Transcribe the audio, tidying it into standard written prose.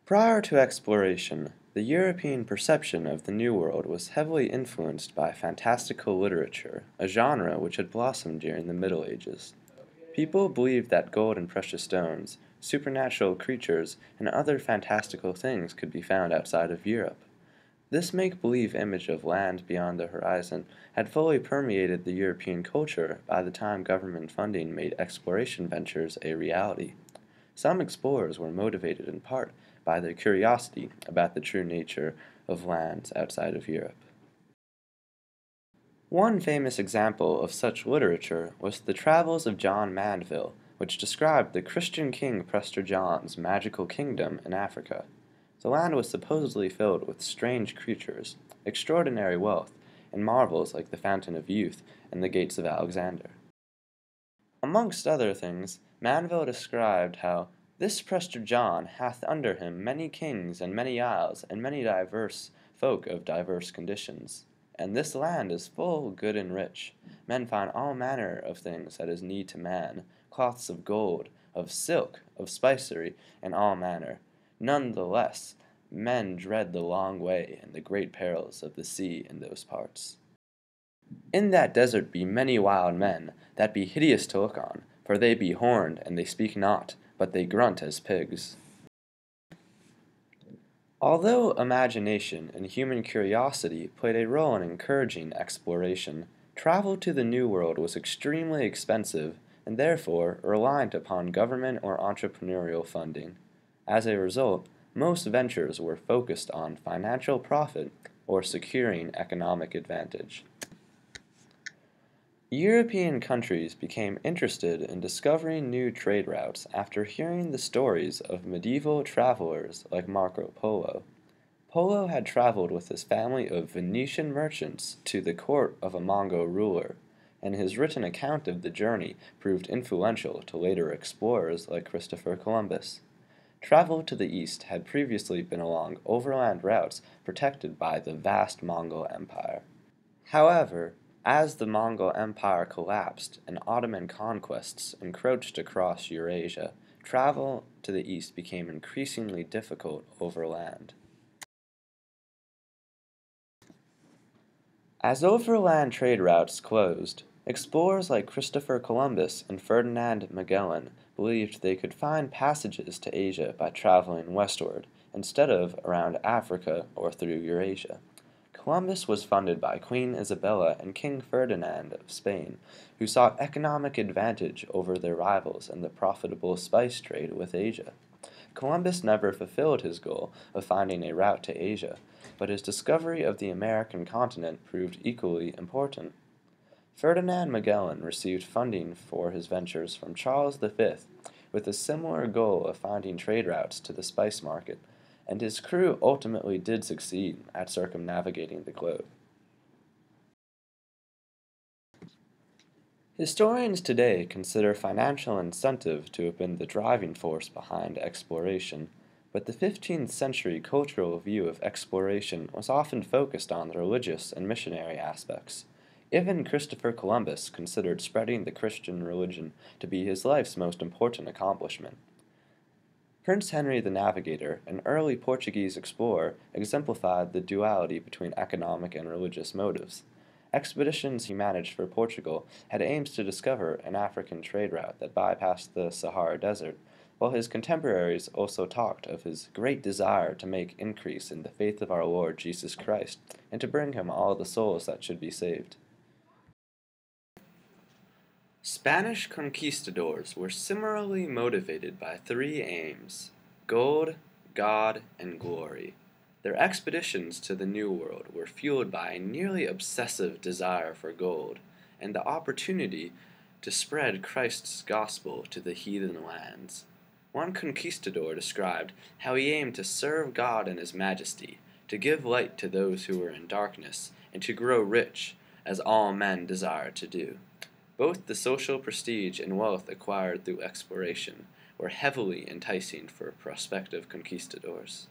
Prior to exploration, the European perception of the New World was heavily influenced by fantastical literature, a genre which had blossomed during the Middle Ages. People believed that gold and precious stones, supernatural creatures, and other fantastical things could be found outside of Europe. This make-believe image of land beyond the horizon had fully permeated the European culture by the time government funding made exploration ventures a reality. Some explorers were motivated in part by their curiosity about the true nature of lands outside of Europe. One famous example of such literature was the Travels of John Mandeville, which described the Christian king Prester John's magical kingdom in Africa. The land was supposedly filled with strange creatures, extraordinary wealth, and marvels like the Fountain of Youth and the Gates of Alexander. Amongst other things, Mandeville described how this Prester John hath under him many kings and many isles and many diverse folk of diverse conditions. And this land is full good and rich. Men find all manner of things that is need to man, cloths of gold, of silk, of spicery, and all manner. None the less, men dread the long way and the great perils of the sea in those parts. In that desert be many wild men, that be hideous to look on, for they be horned, and they speak not, but they grunt as pigs. Although imagination and human curiosity played a role in encouraging exploration, travel to the New World was extremely expensive and therefore reliant upon government or entrepreneurial funding. As a result, most ventures were focused on financial profit or securing economic advantage. European countries became interested in discovering new trade routes after hearing the stories of medieval travelers like Marco Polo. Polo had traveled with his family of Venetian merchants to the court of a Mongol ruler, and his written account of the journey proved influential to later explorers like Christopher Columbus. Travel to the east had previously been along overland routes protected by the vast Mongol Empire. However, as the Mongol Empire collapsed and Ottoman conquests encroached across Eurasia, travel to the east became increasingly difficult overland. As overland trade routes closed, explorers like Christopher Columbus and Ferdinand Magellan believed they could find passages to Asia by traveling westward, instead of around Africa or through Eurasia. Columbus was funded by Queen Isabella and King Ferdinand of Spain, who sought economic advantage over their rivals in the profitable spice trade with Asia. Columbus never fulfilled his goal of finding a route to Asia, but his discovery of the American continent proved equally important. Ferdinand Magellan received funding for his ventures from Charles V, with a similar goal of finding trade routes to the spice market, and his crew ultimately did succeed at circumnavigating the globe. Historians today consider financial incentive to have been the driving force behind exploration, but the 15th century cultural view of exploration was often focused on the religious and missionary aspects. Even Christopher Columbus considered spreading the Christian religion to be his life's most important accomplishment. Prince Henry the Navigator, an early Portuguese explorer, exemplified the duality between economic and religious motives. Expeditions he managed for Portugal had aims to discover an African trade route that bypassed the Sahara Desert, while his contemporaries also talked of his great desire to make increase in the faith of our Lord Jesus Christ, and to bring him all the souls that should be saved. Spanish conquistadors were similarly motivated by three aims: gold, God, and glory. Their expeditions to the New World were fueled by a nearly obsessive desire for gold, and the opportunity to spread Christ's gospel to the heathen lands. One conquistador described how he aimed to serve God and His Majesty, to give light to those who were in darkness, and to grow rich, as all men desire to do. Both the social prestige and wealth acquired through exploration were heavily enticing for prospective conquistadors.